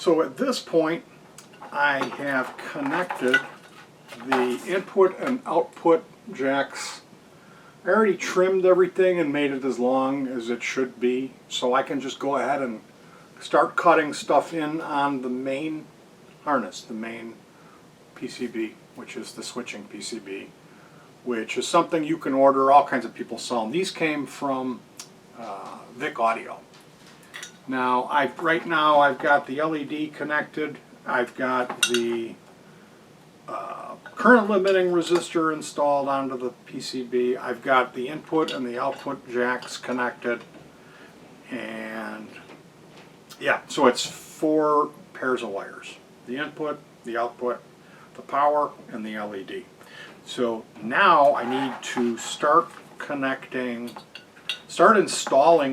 So at this point, I have connected the input and output jacks. I already trimmed everything and made it as long as it should be, so I can just go ahead and start cutting stuff in on the main harness, the main PCB, which is the switching PCB, which is something you can order. All kinds of people sell them. These came from Vic Audio. Now, right now I've got the LED connected. I've got the current limiting resistor installed onto the PCB. I've got the input and the output jacks connected. And yeah, so it's 4 pairs of wires. The input, the output, the power, and the LED. So now I need to start installing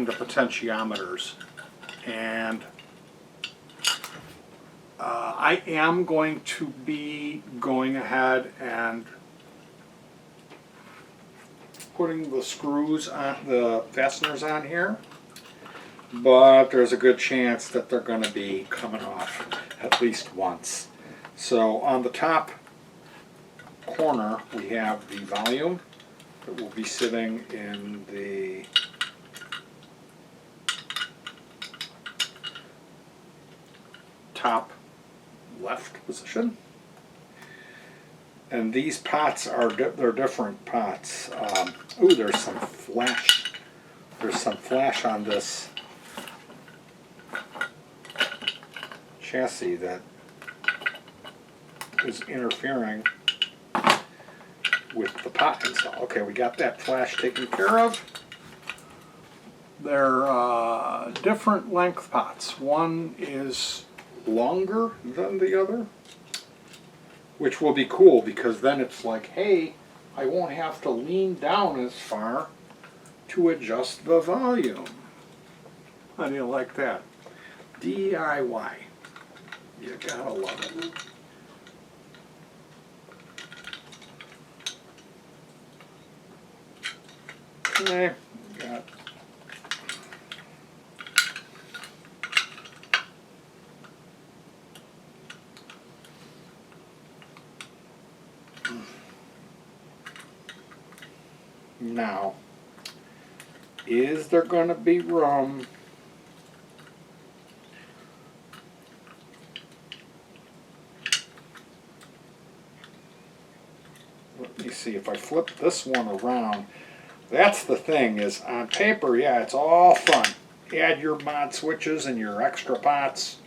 the potentiometers. And I am going to be going ahead and putting the screws on, the fasteners on here, but there's a good chance that they're going to be coming off at least once. So on the top corner we have the volume that will be sitting in the top left position, and these pots are they're different pots. Ooh, there's some flash. There's some flash on this chassis that is interfering with the pot install. Okay, we got that flash taken care of. They're different length pots. One is longer than the other, which will be cool because then it's like, hey, I won't have to lean down as far to adjust the volume. How do you like that? DIY. You gotta love it. Okay, got now, is there going to be room let me see if I flip this one around. That's the thing, is on paper, yeah, it's all fun. Add your mod switches and your extra pots.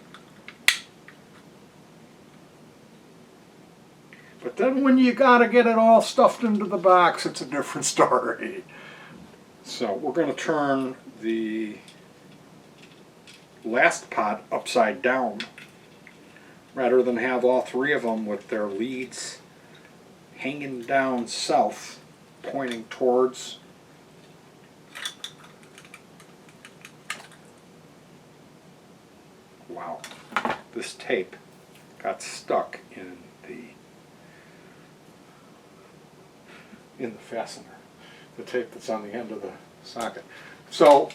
But then when you gotta get it all stuffed into the box, it's a different story. So we're going to turn the last pot upside down rather than have all 3 of them with their leads hanging down south, pointing towards wow, this tape got stuck in the fastener, the tape that's on the end of the socket. So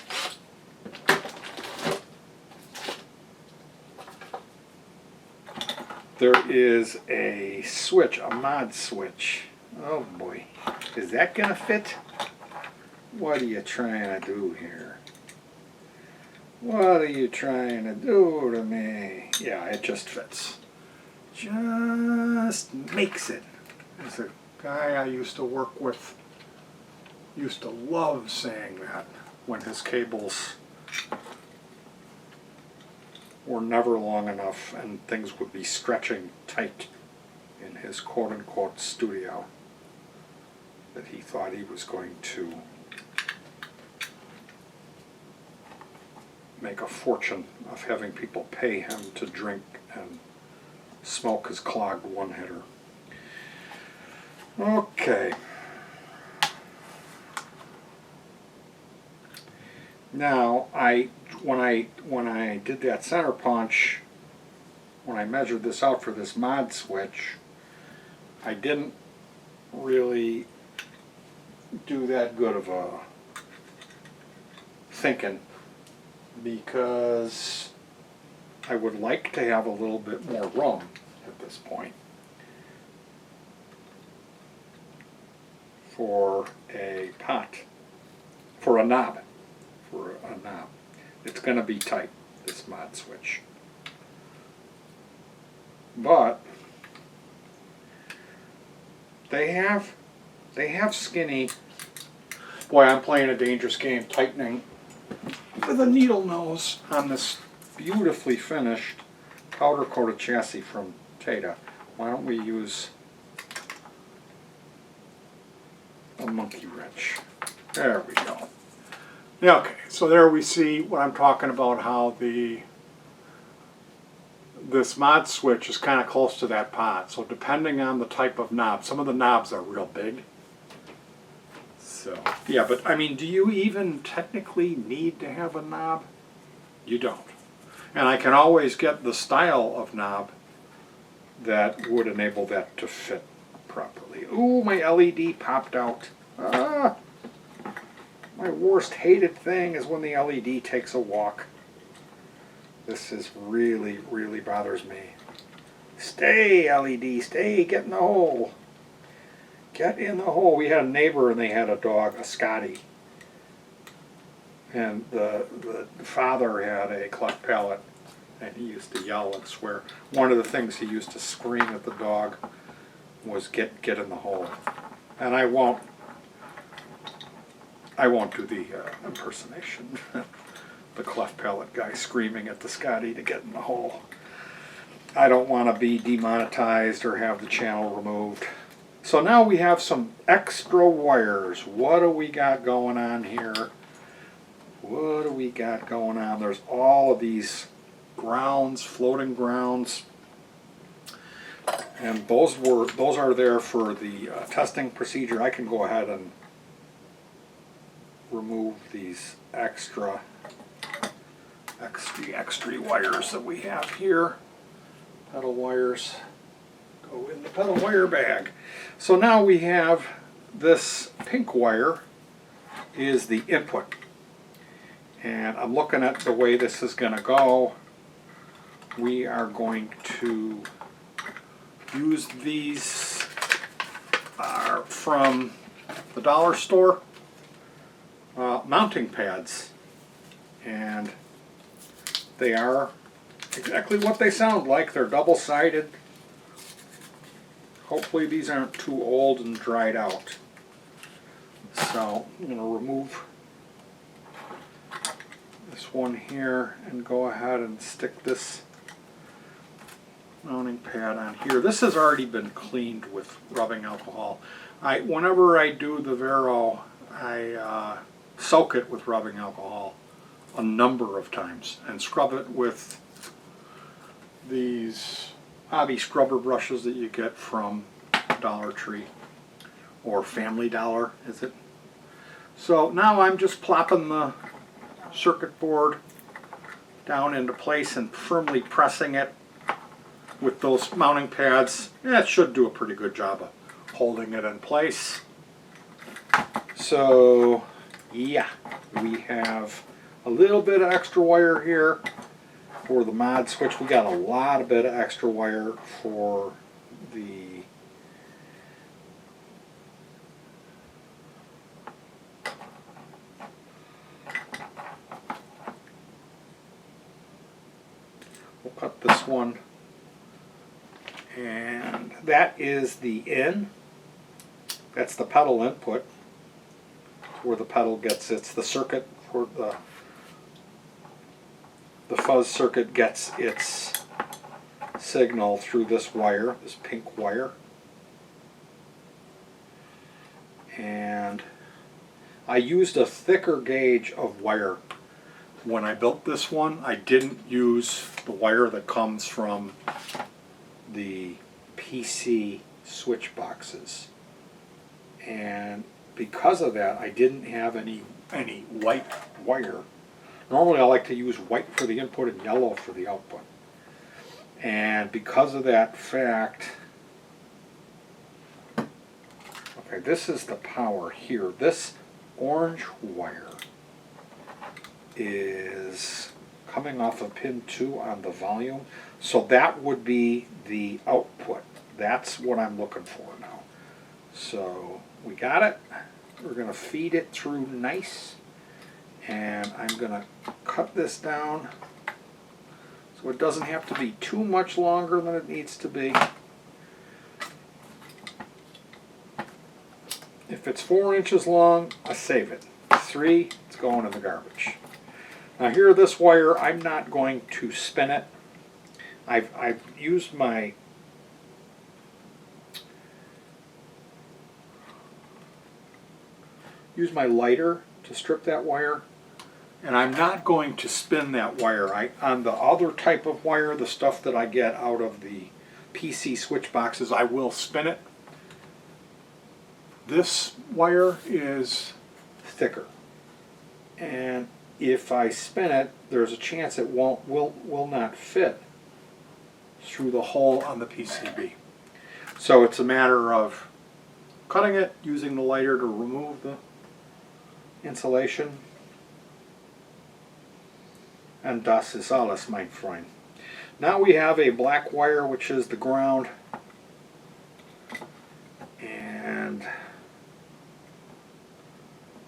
there is a switch, a mod switch. Oh boy, is that gonna fit? What are you trying to do here? What are you trying to do to me? Yeah, it just fits. Just makes it. There's a guy I used to work with used to love saying that when his cables were never long enough and things would be stretching tight in his quote-unquote studio, that he thought he was going to make a fortune of having people pay him to drink and smoke his clogged one-hitter. Okay. Now, when I did that center punch, when I measured this out for this mod switch, I didn't really do that good of a thinking, because I would like to have a little bit more room at this point for a pot, for a knob. It's going to be tight, this mod switch. But they have skinny. Boy, I'm playing a dangerous game, tightening with a needle nose on this beautifully finished powder coated chassis from Tata. Why don't we use a monkey wrench? There we go. Yeah, okay, so there we see what I'm talking about, how this mod switch is kind of close to that pot. So depending on the type of knob, some of the knobs are real big. So, yeah, but I mean, do you even technically need to have a knob? You don't. And I can always get the style of knob that would enable that to fit properly. Ooh, my LED popped out. Ah! My worst hated thing is when the LED takes a walk. This is really, really bothers me. Stay, LED, stay, get in the hole. Get in the hole. We had a neighbor and they had a dog, a Scotty. And the father had a cleft palate and he used to yell and swear. One of the things he used to scream at the dog was get in the hole. And I won't do the impersonation. The cleft palate guy screaming at the Scotty to get in the hole. I don't want to be demonetized or have the channel removed. So now we have some extra wires. What do we got going on here? What do we got going on? There's all of these grounds, floating grounds. And those are there for the testing procedure. I can go ahead and remove these extra wires that we have here. Pedal wires go in the pedal wire bag. So now we have this pink wire is the input. And I'm looking at the way this is going to go. We are going to use these from the dollar store. Mounting pads, and they are exactly what they sound like. They're double-sided. Hopefully these aren't too old and dried out. So I'm going to remove this one here and go ahead and stick this mounting pad on here. This has already been cleaned with rubbing alcohol. Whenever I do the Vero, I soak it with rubbing alcohol a number of times and scrub it with these hobby scrubber brushes that you get from Dollar Tree or Family Dollar, is it? So now I'm just plopping the circuit board down into place and firmly pressing it with those mounting pads. It should do a pretty good job of holding it in place. So yeah, we have a little bit of extra wire here for the mod switch. We got a lot of bit of extra wire for the we'll cut this one, and that is the in. That's the pedal input, where the pedal gets the circuit for the fuzz circuit gets its signal through this wire, this pink wire. And I used a thicker gauge of wire when I built this one. I didn't use the wire that comes from the PC switch boxes. And because of that, I didn't have any white wire. Normally I like to use white for the input and yellow for the output. And because of that fact, okay, this is the power here. This orange wire is coming off of pin 2 on the volume. So that would be the output. That's what I'm looking for now. So we got it. We're going to feed it through nice. And I'm going to cut this down so it doesn't have to be too much longer than it needs to be. If it's 4 inches long, I save it. 3, it's going in the garbage. Now here, this wire, I'm not going to spin it. I've used my lighter to strip that wire, and I'm not going to spin that wire. On the other type of wire, the stuff that I get out of the PC switch boxes, I will spin it. This wire is thicker, and if I spin it, there's a chance it will not fit through the hole on the PCB. So it's a matter of cutting it, using the lighter to remove the insulation, and das ist alles, mein Freund. Now we have a black wire, which is the ground, and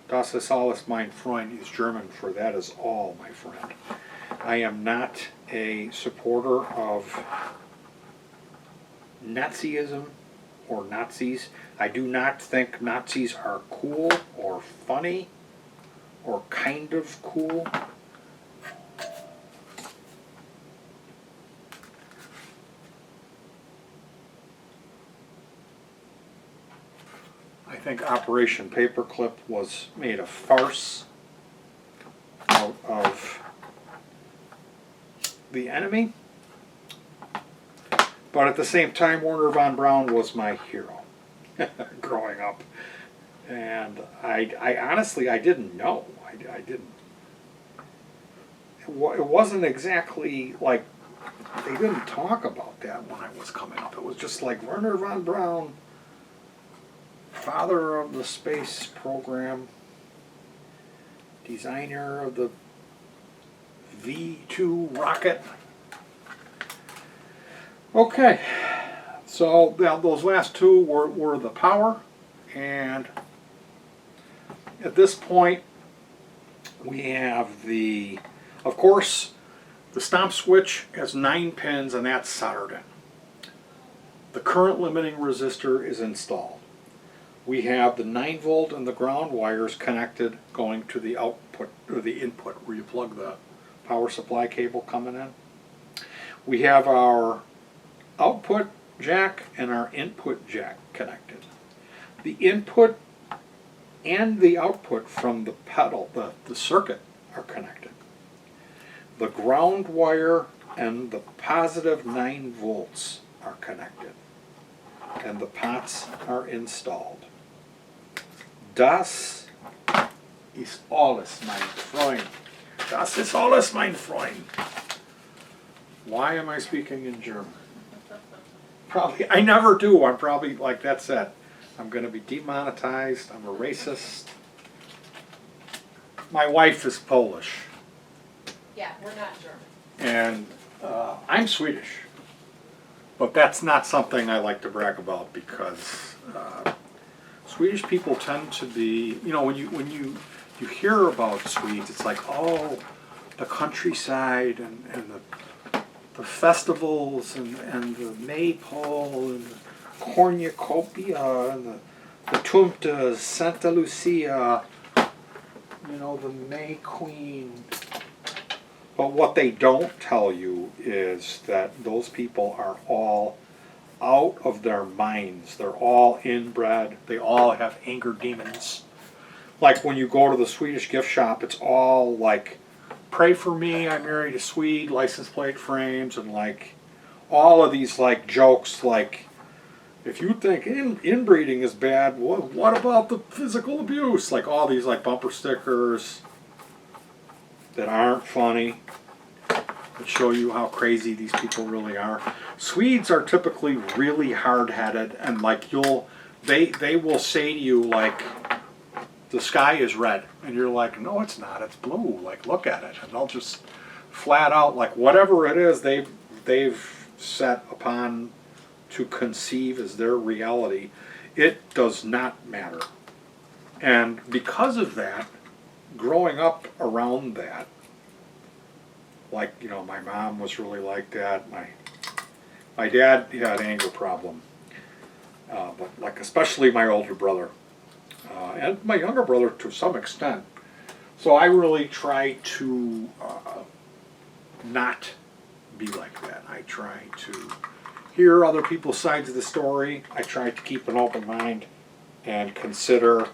das ist alles, mein Freund is German for that is all, my friend. I am not a supporter of Nazism or Nazis. I do not think Nazis are cool or funny or kind of cool. I think Operation Paperclip was made a farce out of the enemy, but at the same time, Werner von Braun was my hero growing up, and I honestly, I didn't know. I didn't. It wasn't exactly like, they didn't talk about that when I was coming up. It was just like Werner von Braun, father of the space program, designer of the V2 rocket. Okay, so those last two were the power, and at this point we have the, of course, the stomp switch has 9 pins and that's soldered in. The current limiting resistor is installed. We have the 9 volt and the ground wires connected going to the output, or the input, where you plug the power supply cable coming in. We have our output jack and our input jack connected. The input and the output from the pedal, the circuit, are connected. The ground wire and the positive 9 volts are connected, and the pots are installed. Das ist alles, mein Freund. Das ist alles, mein Freund. Why am I speaking in German? Probably, I never do. I'm probably like, that's it. I'm going to be demonetized. I'm a racist. My wife is Polish. Yeah, we're not German. And I'm Swedish. But that's not something I like to brag about, because Swedish people tend to be, you know, when you hear about Swedes, it's like, oh, the countryside and the festivals and the maypole and the cornucopia and the Tumtas, Santa Lucia, you know, the May Queen. But what they don't tell you is that those people are all out of their minds. They're all inbred. They all have anger demons. Like when you go to the Swedish gift shop, it's all like, pray for me, I married a Swede, license plate frames, and like all of these like jokes like, if you think inbreeding is bad, what about the physical abuse? Like all these like bumper stickers that aren't funny, that show you how crazy these people really are. Swedes are typically really hard-headed, and like they will say to you like, the sky is red, and you're like, no, it's not, it's blue, like look at it. And flat out, like whatever it is they've set upon to conceive as their reality, it does not matter. And because of that, growing up around that, like, you know, my mom was really like that. My dad, he had an anger problem, but like especially my older brother, and my younger brother to some extent. So I really try to not be like that. I try to hear other people's sides of the story. I try to keep an open mind and consider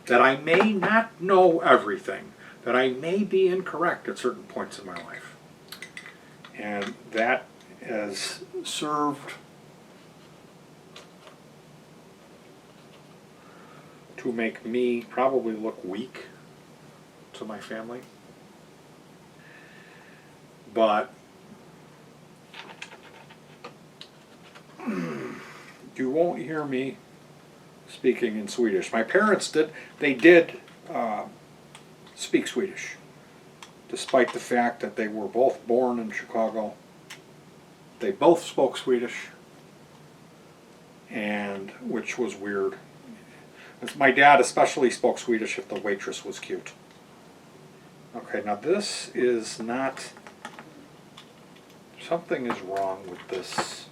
that I may not know everything, that I may be incorrect at certain points in my life. And that has served to make me probably look weak to my family. But you won't hear me speaking in Swedish. My parents did speak Swedish, despite the fact that they were both born in Chicago. They both spoke Swedish, and which was weird. My dad especially spoke Swedish if the waitress was cute. Okay, now this is not, something is wrong with this.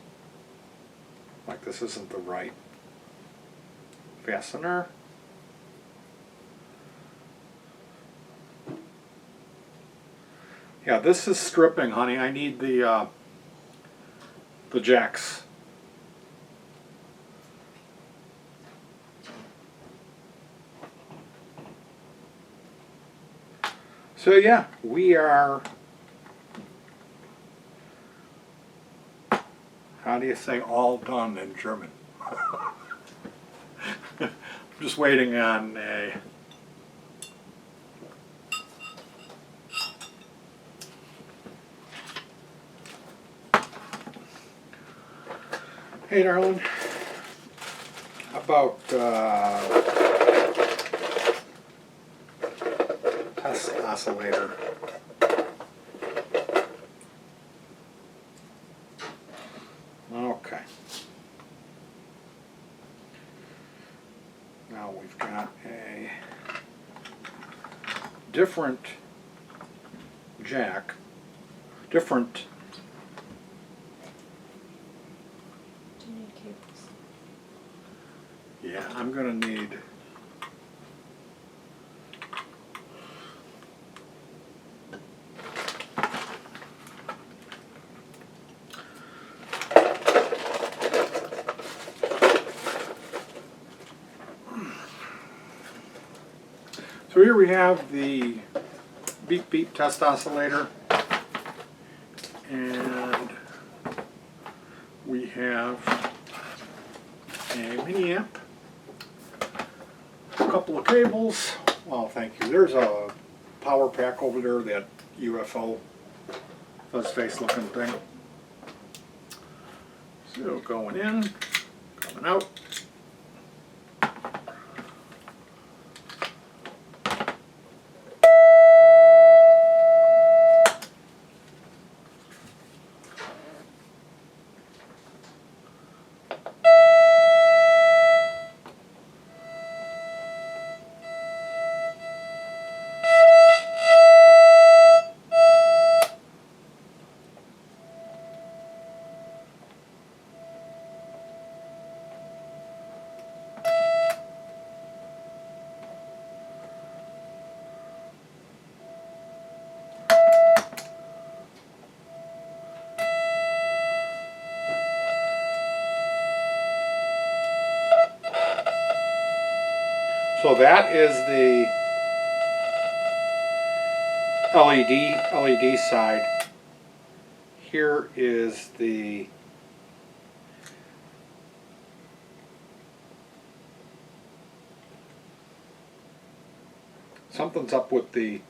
Like, this isn't the right fastener. Yeah, this is stripping, honey. I need the jacks. So yeah, we are, how do you say all done in German? I'm just waiting on a hey darling, how about test oscillator? Okay. Now we've got a different jack, different. Do you need cables? Yeah, I'm gonna need. So here we have the beep beep test oscillator, and we have a mini amp, a couple of cables. Well, thank you. There's a power pack over there, that UFO fuzz face looking thing. So going in, coming out. So that is the LED side. Here is the something's up with the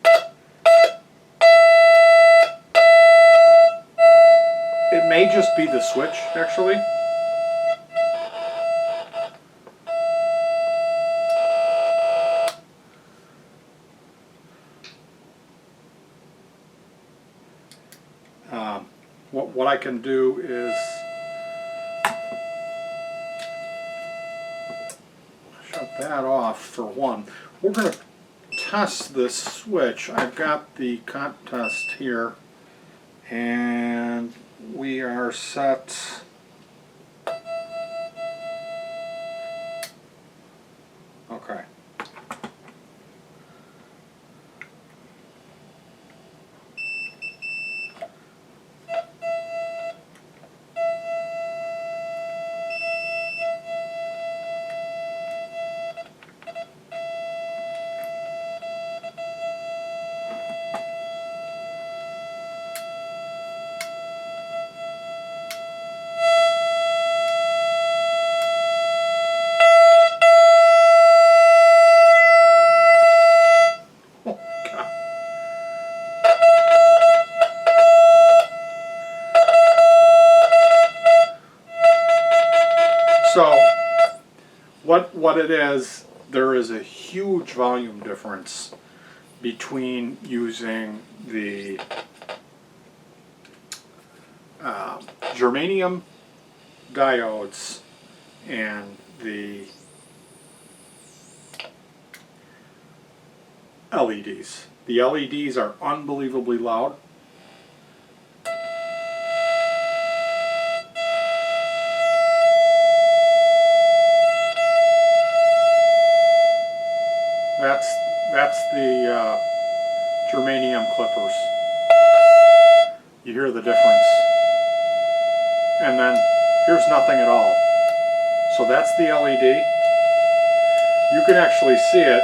it may just be the switch actually. what I can do is shut that off for one. We're going to test this switch. I've got the contest here, and we are set. Okay. Oh, God. So, what it is, there is a huge volume difference between using the germanium diodes and the LEDs. The LEDs are unbelievably loud. That's the germanium clippers. You hear the difference. And then here's nothing at all. So that's the LED. You can actually see it.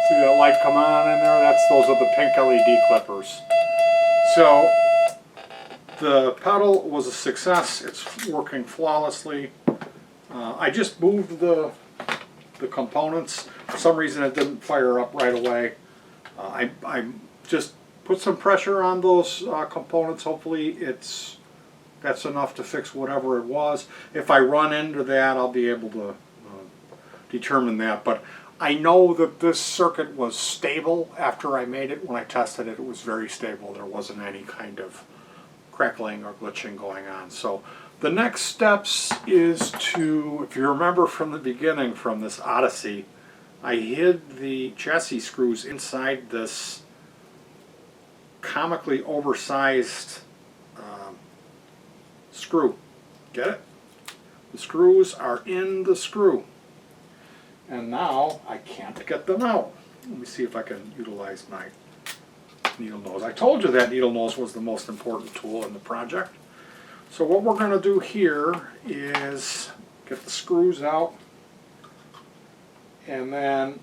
See that light come on in there? Those are the pink LED clippers. So the pedal was a success. It's working flawlessly. I just moved the components. For some reason it didn't fire up right away. I just put some pressure on those components. Hopefully that's enough to fix whatever it was. If I run into that, I'll be able to determine that. But I know that this circuit was stable after I made it. When I tested it, it was very stable. There wasn't any kind of crackling or glitching going on. So the next steps is to, if you remember from the beginning, from this Odyssey, I hid the chassis screws inside this comically oversized screw. Get it? The screws are in the screw. And now I can't get them out. Let me see if I can utilize my needle nose. I told you that needle nose was the most important tool in the project. So what we're going to do here is get the screws out, and then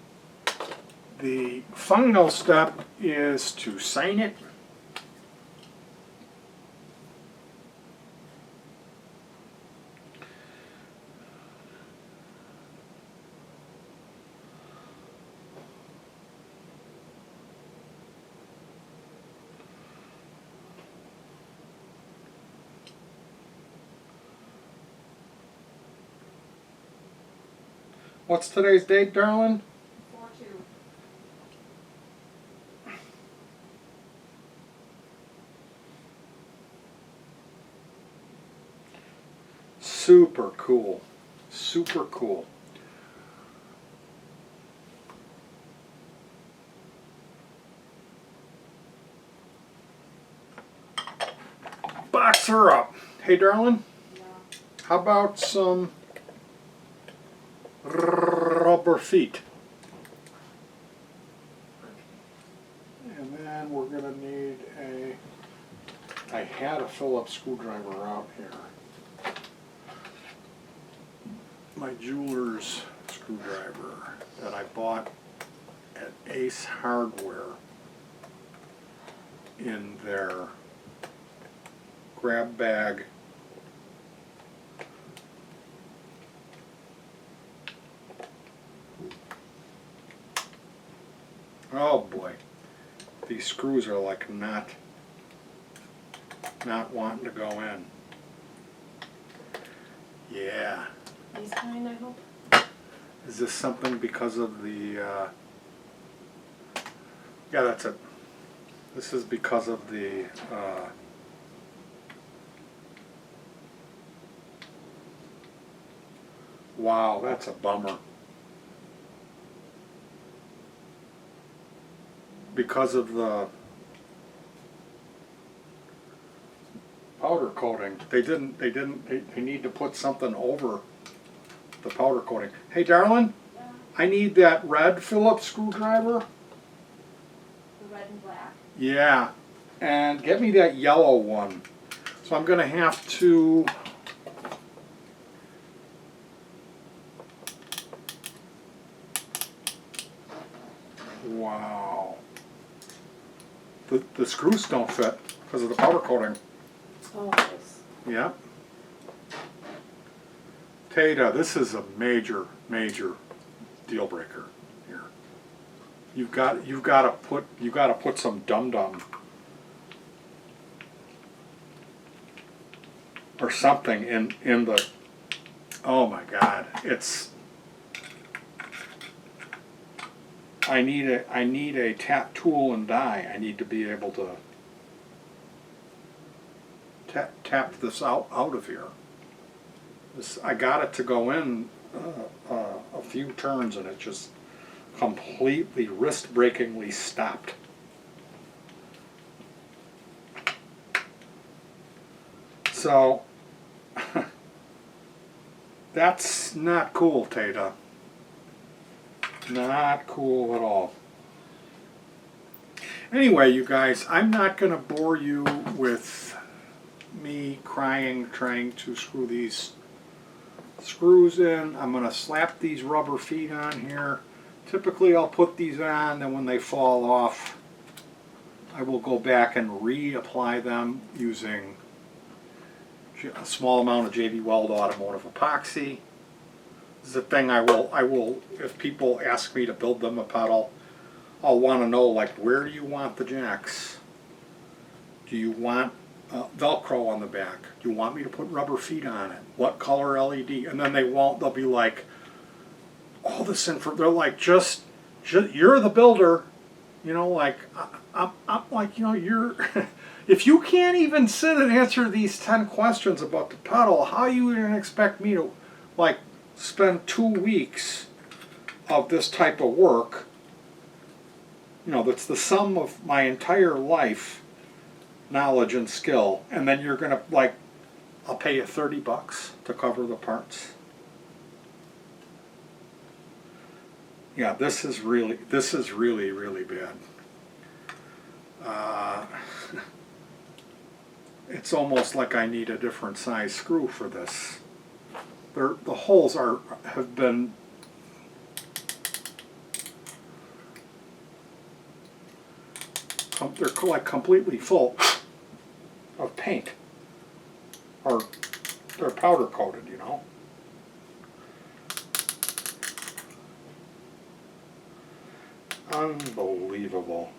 the final step is to sign it. What's today's date, darling? 4/2. Super cool. Super cool. Box her up. Hey, darling, Yeah. how about some rubber feet? And then we're going to need I had a Phillips screwdriver out here. My jeweler's screwdriver that I bought at Ace Hardware in their grab bag. Oh boy, these screws are like not wanting to go in. Yeah. These kind, I hope. Is this something because of the, yeah, that's it. This is because of the wow, that's a bummer. Because of the powder coating, they need to put something over the powder coating. Hey darling, Yeah, I need that red Phillips screwdriver. the red and black. Yeah, and get me that yellow one. So I'm gonna have to wow. The screws don't fit because of the powder coating. Oh, nice. Yeah. Tata, this is a major deal breaker here. You've got to put some dum-dum or something in the. Oh my God! I need a tap tool and die. I need to be able to tap this out of here. I got it to go in a few turns and it just completely wrist-breakingly stopped. So that's not cool, Tata. Not cool at all. Anyway, you guys, I'm not going to bore you with me crying trying to screw these screws in. I'm going to slap these rubber feet on here. Typically I'll put these on, and when they fall off I will go back and reapply them using a small amount of JB Weld automotive epoxy. This is a thing I will, if people ask me to build them a pedal, I'll want to know, like, where do you want the jacks? Do you want Velcro on the back? Do you want me to put rubber feet on it? What color LED? And then they'll be like, all this info, they're like, just you're the builder, you know, like, I'm like, you know, you're, if you can't even sit and answer these 10 questions about the pedal, how are you going to expect me to, like, spend 2 weeks of this type of work? You know, that's the sum of my entire life knowledge and skill, and then you're gonna, like, I'll pay you $30 to cover the parts. Yeah, this is really bad. It's almost like I need a different size screw for this. The holes have been they're like completely full of paint, or they're powder coated, you know. Unbelievable.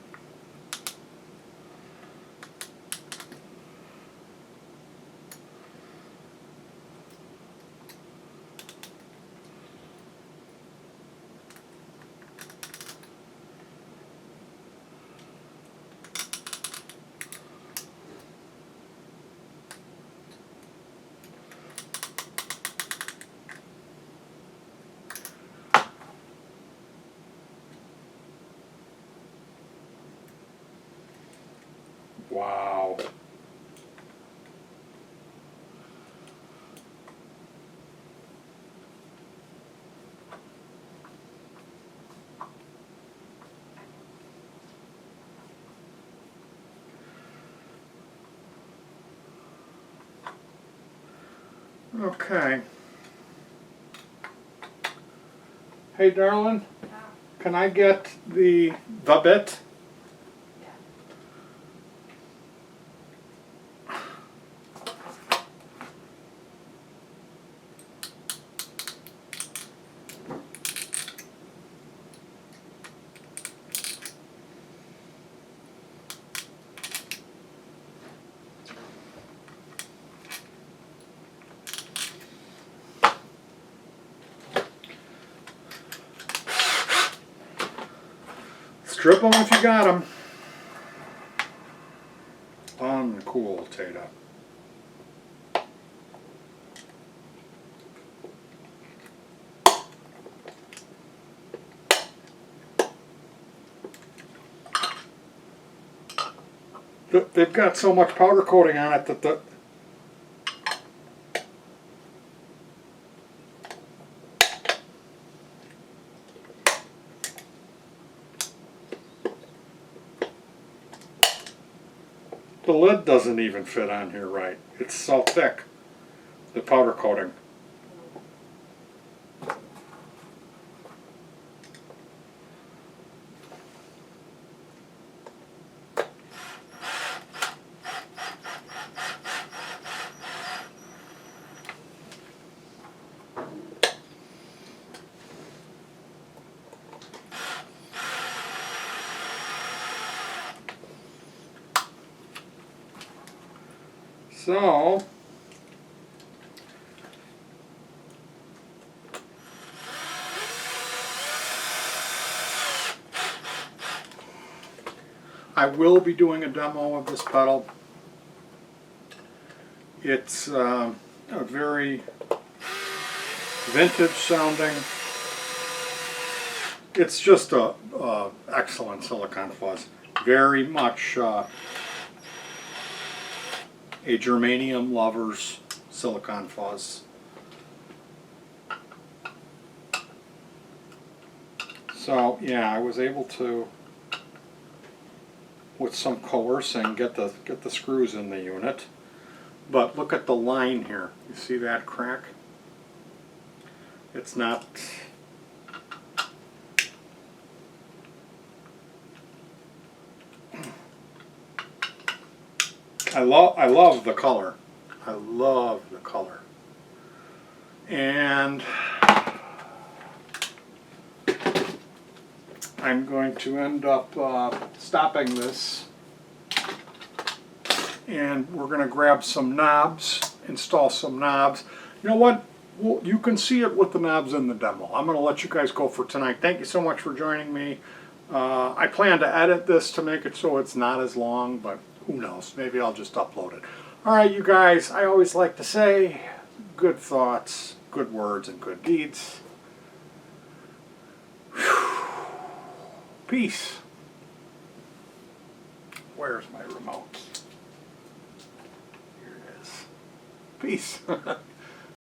Wow. Okay. Hey, darling, can I get the bit? Strip them if you got them. and cool, Tata. They've got so much powder coating on it that the lid doesn't even fit on here right. It's so thick, the powder coating. So, I will be doing a demo of this pedal. It's a very vintage sounding. It's just a excellent silicone fuzz. Very much a germanium lover's silicone fuzz. So yeah, I was able to, with some coercing, get the screws in the unit. But look at the line here. You see that crack? It's not. I love the color. I love the color. And I'm going to end up stopping this, and we're going to grab some knobs, install some knobs. You know what? Well, you can see it with the knobs in the demo. I'm going to let you guys go for tonight. Thank you so much for joining me. I plan to edit this to make it so it's not as long, but who knows? Maybe I'll just upload it. All right, you guys, I always like to say good thoughts, good words, and good deeds. Whew. Peace. Where's my remote? Here it is. Peace.